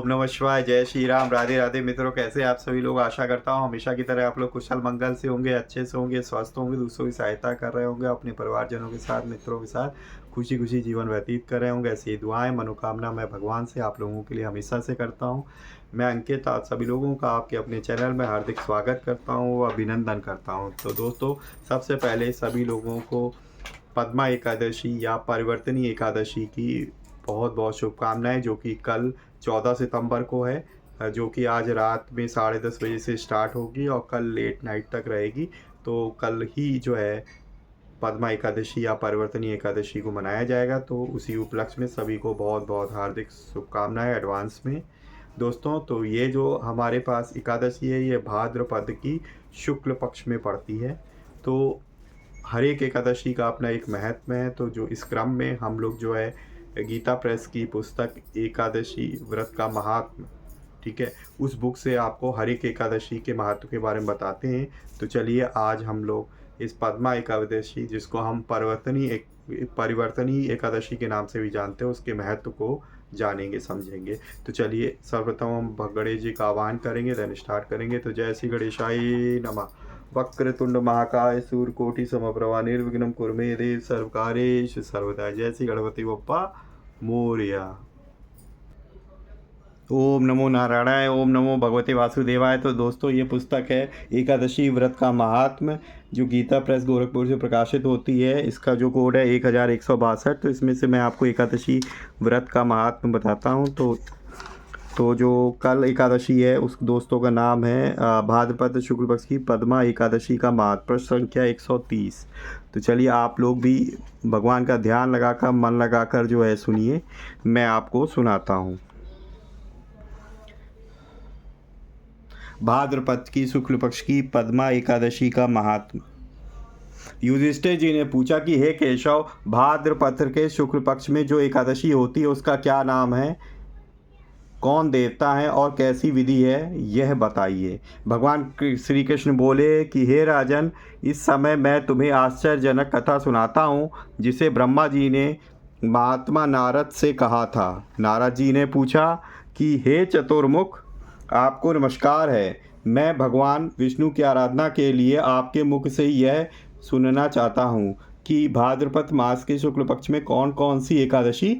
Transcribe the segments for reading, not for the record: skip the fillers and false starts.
ओम नमः शिवाय, जय श्री राम, राधे राधे। मित्रों, कैसे आप सभी लोग? आशा करता हूँ हमेशा की तरह आप लोग कुशल मंगल से होंगे, अच्छे से होंगे, स्वस्थ होंगे, दूसरों की सहायता कर रहे होंगे, अपने परिवारजनों के साथ, मित्रों के साथ खुशी खुशी जीवन व्यतीत कर रहे होंगे। ऐसी दुआएं मनोकामना मैं भगवान से आप लोगों के लिए हमेशा से करता हूँ। मैं अंकित आप सभी लोगों का आपके अपने चैनल में हार्दिक स्वागत करता हूँ, अभिनंदन करता हूँ। तो दोस्तों, सबसे पहले सभी लोगों को पद्मा एकादशी या परिवर्तनी एकादशी की बहुत बहुत शुभकामनाएं, जो कि कल 14 सितंबर को है, जो कि आज रात में 10:30 बजे से स्टार्ट होगी और कल लेट नाइट तक रहेगी। तो कल ही जो है पद्मा एकादशी या परिवर्तनी एकादशी को मनाया जाएगा। तो उसी उपलक्ष्य में सभी को बहुत बहुत हार्दिक शुभकामनाएं एडवांस में। दोस्तों, तो ये जो हमारे पास एकादशी है, ये भाद्रपद की शुक्ल पक्ष में पड़ती है। तो हर एक एकादशी का अपना एक महत्व है। तो जो इस क्रम में हम लोग जो है गीता प्रेस की पुस्तक एकादशी व्रत का महात्म, ठीक है, उस बुक से आपको हर एक एकादशी के महत्व के बारे में बताते हैं। तो चलिए आज हम लोग इस पद्मा एकादशी, जिसको हम परिवर्तनी एकादशी के नाम से भी जानते हैं, उसके महत्व को जानेंगे, समझेंगे। तो चलिए सर्वप्रथम हम गणेश जी का आह्वान करेंगे, देन स्टार्ट करेंगे। तो जय श्री गणेशाय नमः। वक्रतुंड महाकाय सूर्यकोटि समप्रभा निर्विघ्नं कुरु मे देव सर्वकार्येषु सर्वदा। जय श्री गणपति बप्पा मोरया। ओम नमो नारायणाय, ओम नमो भगवते वासुदेवाय। तो दोस्तों, ये पुस्तक है एकादशी व्रत का महात्म, जो गीता प्रेस गोरखपुर से प्रकाशित होती है। इसका जो कोड है 1162। तो इसमें से मैं आपको एकादशी व्रत का महात्म बताता हूँ। तो जो कल एकादशी है, उस दोस्तों का नाम है भाद्रपद शुक्ल पक्ष की पद्मा एकादशी का महत्व, प्रश्न संख्या 130। तो चलिए आप लोग भी भगवान का ध्यान लगाकर, मन लगाकर जो है सुनिए, मैं आपको सुनाता हूँ। भाद्रपद की शुक्ल पक्ष की पद्मा एकादशी का महात्म। युधिष्ठिर जी ने पूछा कि हे केशव, भाद्रपद के शुक्ल पक्ष में जो एकादशी होती है उसका क्या नाम है, कौन देवता है और कैसी विधि है, यह बताइए। भगवान श्री कृष्ण बोले कि हे राजन, इस समय मैं तुम्हें आश्चर्यजनक कथा सुनाता हूँ, जिसे ब्रह्मा जी ने महात्मा नारद से कहा था। नारद जी ने पूछा कि हे चतुर्मुख, आपको नमस्कार है। मैं भगवान विष्णु की आराधना के लिए आपके मुख से यह सुनना चाहता हूँ कि भाद्रपद मास के शुक्ल पक्ष में कौन कौन सी एकादशी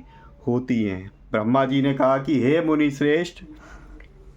होती हैं। ब्रह्मा जी ने कहा कि हे मुनि श्रेष्ठ,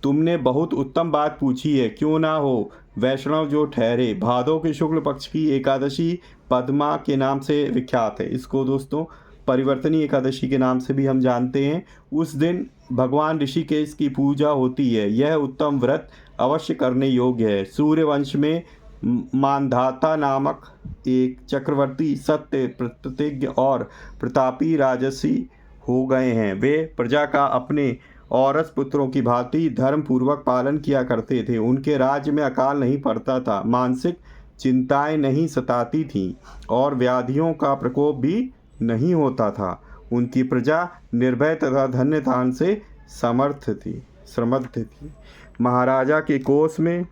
तुमने बहुत उत्तम बात पूछी है। क्यों ना हो वैष्णव जो ठहरे। भादों के शुक्ल पक्ष की एकादशी पद्मा के नाम से विख्यात है। इसको दोस्तों परिवर्तनी एकादशी के नाम से भी हम जानते हैं। उस दिन भगवान ऋषिकेश की पूजा होती है। यह उत्तम व्रत अवश्य करने योग्य है। सूर्यवंश में मानधाता नामक एक चक्रवर्ती सत्य प्रतिज्ञ और प्रतापी राजसी हो गए हैं। वे प्रजा का अपने औरस पुत्रों की भांति धर्म पूर्वक पालन किया करते थे। उनके राज्य में अकाल नहीं पड़ता था, मानसिक चिंताएं नहीं सताती थीं और व्याधियों का प्रकोप भी नहीं होता था। उनकी प्रजा निर्भय तथा धन्य दान से समर्थ थी। महाराजा के कोष में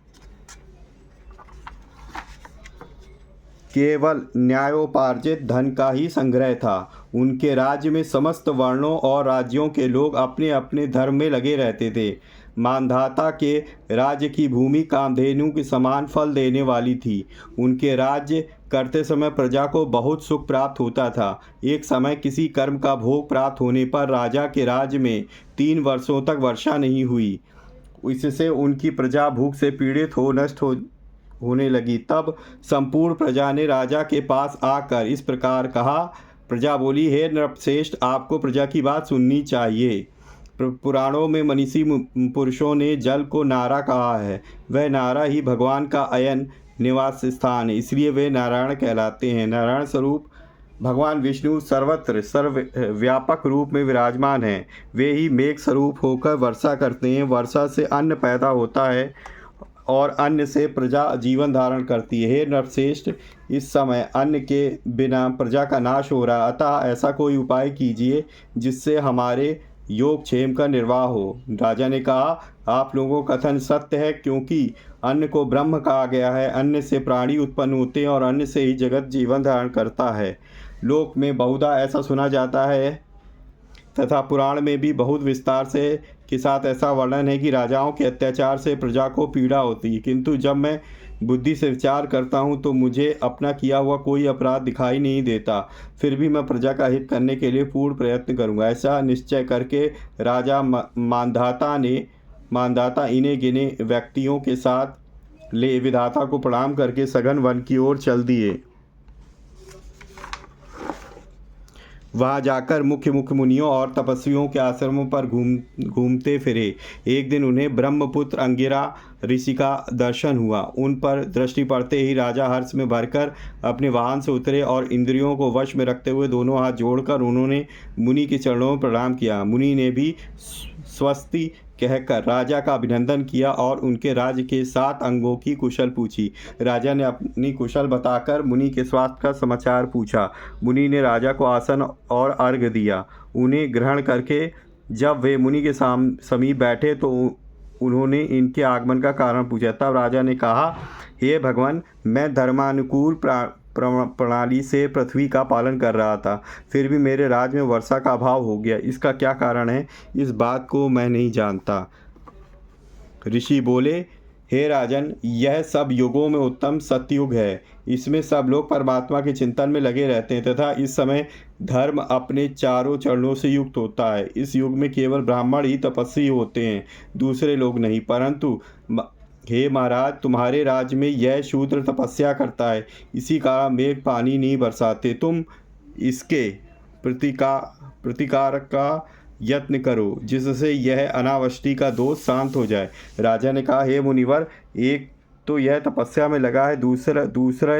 केवल न्यायोपार्जित धन का ही संग्रह था। उनके राज्य में समस्त वर्णों और राज्यों के लोग अपने अपने धर्म में लगे रहते थे। मानधाता के राज्य की भूमि कामधेनु के समान फल देने वाली थी। उनके राज्य करते समय प्रजा को बहुत सुख प्राप्त होता था। एक समय किसी कर्म का भोग प्राप्त होने पर राजा के राज्य में 3 वर्षों तक वर्षा नहीं हुई। इससे उनकी प्रजा भूख से पीड़ित नष्ट होने लगी। तब संपूर्ण प्रजा ने राजा के पास आकर इस प्रकार कहा। प्रजा बोली, हे नृपश्रेष्ठ, आपको प्रजा की बात सुननी चाहिए। पुराणों में मनीषी पुरुषों ने जल को नारा कहा है। वह नारा ही भगवान का अयन निवास स्थान है, इसलिए वे नारायण कहलाते हैं। नारायण स्वरूप भगवान विष्णु सर्वत्र सर्वव्यापक रूप में विराजमान हैं। वे ही मेघ स्वरूप होकर वर्षा करते हैं। वर्षा से अन्न पैदा होता है और अन्न से प्रजा जीवन धारण करती है। हे नरश्रेष्ठ, इस समय अन्न के बिना प्रजा का नाश हो रहा, अतः ऐसा कोई उपाय कीजिए जिससे हमारे योगक्षेम का निर्वाह हो। राजा ने कहा, आप लोगों का कथन सत्य है, क्योंकि अन्न को ब्रह्म कहा गया है। अन्न से प्राणी उत्पन्न होते हैं और अन्न से ही जगत जीवन धारण करता है। लोक में बहुधा ऐसा सुना जाता है तथा पुराण में भी बहुत विस्तार से के साथ ऐसा वर्णन है कि राजाओं के अत्याचार से प्रजा को पीड़ा होती है, किंतु जब मैं बुद्धि से विचार करता हूँ तो मुझे अपना किया हुआ कोई अपराध दिखाई नहीं देता। फिर भी मैं प्रजा का हित करने के लिए पूर्ण प्रयत्न करूँगा। ऐसा निश्चय करके राजा मानधाता इन्हें गिने व्यक्तियों के साथ ले विधाता को प्रणाम करके सघन वन की ओर चल दिए। वहाँ जाकर मुख्य मुख्य मुनियों और तपस्वियों के आश्रमों पर घूमते फिरे। एक दिन उन्हें ब्रह्मपुत्र अंगिरा ऋषि का दर्शन हुआ। उन पर दृष्टि पड़ते ही राजा हर्ष में भरकर अपने वाहन से उतरे और इंद्रियों को वश में रखते हुए दोनों हाथ जोड़कर उन्होंने मुनि के चरणों में प्रणाम किया। मुनि ने भी स्वस्ति कहकर राजा का अभिनंदन किया और उनके राज्य के 7 अंगों की कुशल पूछी। राजा ने अपनी कुशल बताकर मुनि के स्वास्थ्य का समाचार पूछा। मुनि ने राजा को आसन और अर्घ्य दिया। उन्हें ग्रहण करके जब वे मुनि के समीप बैठे तो उन्होंने इनके आगमन का कारण पूछा। तब राजा ने कहा, हे भगवान, मैं धर्मानुकूल प्रणाली से पृथ्वी का पालन कर रहा था, फिर भी मेरे राज्य में वर्षा का अभाव हो गया। इसका क्या कारण है, इस बात को मैं नहीं जानता। ऋषि बोले, हे राजन, यह सब युगों में उत्तम सतयुग है। इसमें सब लोग परमात्मा के चिंतन में लगे रहते हैं तथा इस समय धर्म अपने चारों चरणों से युक्त होता है। इस युग में केवल ब्राह्मण ही तपस्वी होते हैं, दूसरे लोग नहीं। परंतु हे महाराज, तुम्हारे राज्य में यह शूद्र तपस्या करता है, इसी कारण मेघ पानी नहीं बरसाते। तुम इसके प्रतिकार का यत्न करो, जिससे यह अनावृष्टि का दोष शांत हो जाए। राजा ने कहा, हे मुनिवर, एक तो यह तपस्या में लगा है, दूसरा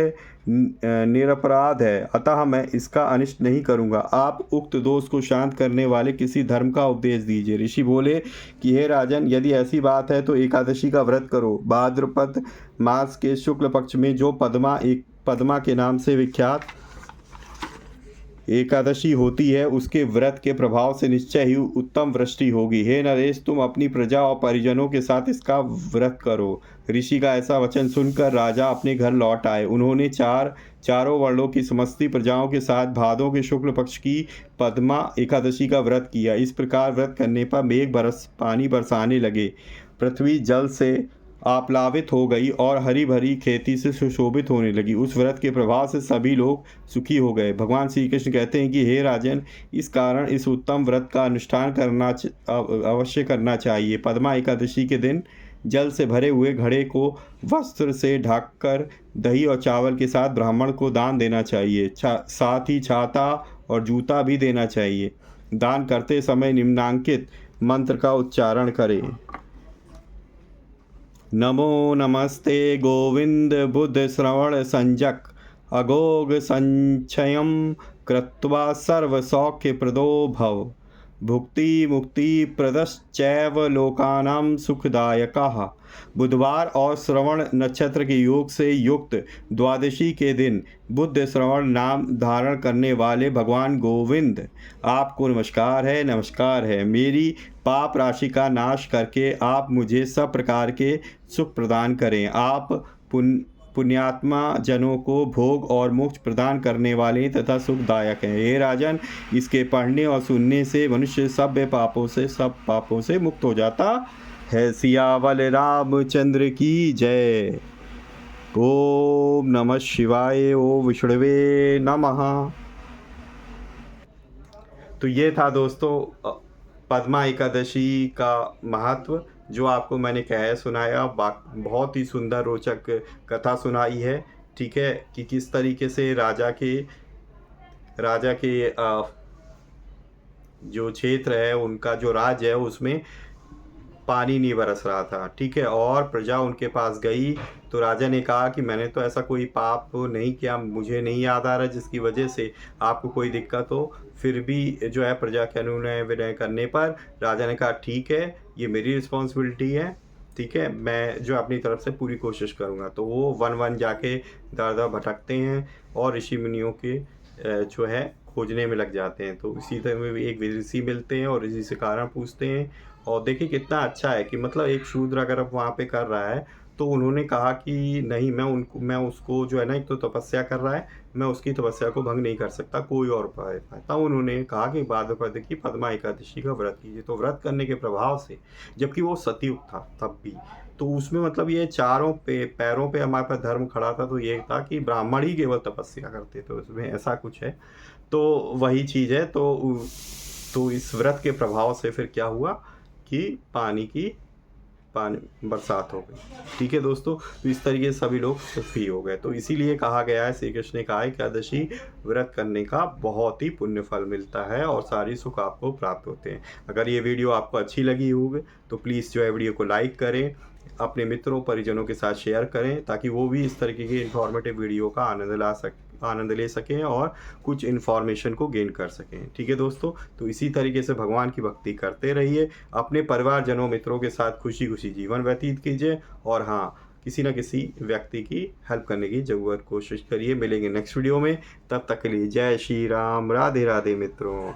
निरपराध है, अतः मैं इसका अनिष्ट नहीं करूँगा। आप उक्त दोष को शांत करने वाले किसी धर्म का उपदेश दीजिए। ऋषि बोले कि हे राजन, यदि ऐसी बात है तो एकादशी का व्रत करो। भाद्रपद मास के शुक्ल पक्ष में जो पद्मा के नाम से विख्यात एकादशी होती है, उसके व्रत के प्रभाव से निश्चय ही उत्तम वृष्टि होगी। हे नरेश, तुम अपनी प्रजा और परिजनों के साथ इसका व्रत करो। ऋषि का ऐसा वचन सुनकर राजा अपने घर लौट आए। उन्होंने चारों वर्णों की समस्ती प्रजाओं के साथ भादों के शुक्ल पक्ष की पद्मा एकादशी का व्रत किया। इस प्रकार व्रत करने पर मेघ पानी बरसाने लगे, पृथ्वी जल से आप्लावित हो गई और हरी भरी खेती से सुशोभित होने लगी। उस व्रत के प्रभाव से सभी लोग सुखी हो गए। भगवान श्री कृष्ण कहते हैं कि हे राजन, इस कारण इस उत्तम व्रत का अनुष्ठान अवश्य करना चाहिए। पद्मा एकादशी के दिन जल से भरे हुए घड़े को वस्त्र से ढककर दही और चावल के साथ ब्राह्मण को दान देना चाहिए। साथ ही छाता और जूता भी देना चाहिए। दान करते समय निम्नांकित मंत्र का उच्चारण करें। नमो नमस्ते गोविंद बुद्ध श्रवण संजक अघोघ संचयम कृत्वा सर्व सौख्य प्रदो भव भुक्ति मुक्ति प्रदश्चैव लोकानां सुखदायकः। बुधवार और श्रवण नक्षत्र के योग से युक्त द्वादशी के दिन बुद्ध श्रवण नाम धारण करने वाले भगवान गोविंद, आपको नमस्कार है, नमस्कार है। मेरी पाप राशि का नाश करके आप मुझे सब प्रकार के सुख प्रदान करें। आप पुण्यात्मा जनों को भोग और मोक्ष प्रदान करने वाले तथा सुखदायक हैं। हे राजन, इसके पढ़ने और सुनने से मनुष्य सब पापों से मुक्त हो जाता है। सियावल रामचंद्र की जय। ओम नमः शिवाय। ओम विष्णुवे नमः। तो ये था दोस्तों पद्मा एकादशी का महत्व, जो आपको मैंने कह सुनाया। बहुत ही सुंदर रोचक कथा सुनाई है, ठीक है, कि किस तरीके से राजा के जो क्षेत्र है, उनका जो राज्य है, उसमें पानी नहीं बरस रहा था, ठीक है। और प्रजा उनके पास गई तो राजा ने कहा कि मैंने तो ऐसा कोई पाप नहीं किया, मुझे नहीं याद आ रहा जिसकी वजह से आपको कोई दिक्कत हो। फिर भी जो है प्रजा के अनुनय विनय करने पर राजा ने कहा, ठीक है, ये मेरी रिस्पॉन्सिबिलिटी है, ठीक है, मैं जो अपनी तरफ से पूरी कोशिश करूँगा। तो वो वन जाके दर भटकते हैं और ऋषि मुनियों के जो है खोजने में लग जाते हैं। तो इसी तरह में एक ऋषि मिलते हैं और ऋषि से कारण पूछते हैं। और देखिए कितना अच्छा है कि मतलब एक शूद्र अगर अब वहाँ पे कर रहा है तो उन्होंने कहा कि नहीं, मैं उसको जो है ना, एक तो तपस्या कर रहा है, मैं उसकी तपस्या को भंग नहीं कर सकता, कोई और उपाय था। तब उन्होंने कहा कि भाद्रपद की पद्मा एकादशी का व्रत कीजिए। तो व्रत करने के प्रभाव से, जबकि वो सतयुग था तब भी, तो उसमें मतलब ये चारों पैरों पे हमारे पास धर्म खड़ा था। तो ये था कि ब्राह्मण ही केवल तपस्या करते, तो उसमें ऐसा कुछ है। तो वही चीज़ है। तो इस व्रत के प्रभाव से फिर क्या हुआ कि पानी बरसात हो गई। ठीक है दोस्तों, तो इस तरीके से सभी लोग सुखी हो गए। तो इसीलिए कहा गया है, श्री कृष्ण ने कहा है, एकादशी व्रत करने का बहुत ही पुण्य फल मिलता है और सारी सुख आपको प्राप्त होते हैं। अगर ये वीडियो आपको अच्छी लगी होगी तो प्लीज़ जो है वीडियो को लाइक करें, अपने मित्रों परिजनों के साथ शेयर करें, ताकि वो भी इस तरीके की इन्फॉर्मेटिव वीडियो का आनंद ले सकें और कुछ इन्फॉर्मेशन को गेन कर सकें। ठीक है दोस्तों, तो इसी तरीके से भगवान की भक्ति करते रहिए, अपने परिवारजनों मित्रों के साथ खुशी खुशी जीवन व्यतीत कीजिए, और हाँ, किसी न किसी व्यक्ति की हेल्प करने की ज़रूर कोशिश करिए। मिलेंगे नेक्स्ट वीडियो में, तब तक के लिए जय श्री राम, राधे राधे मित्रों।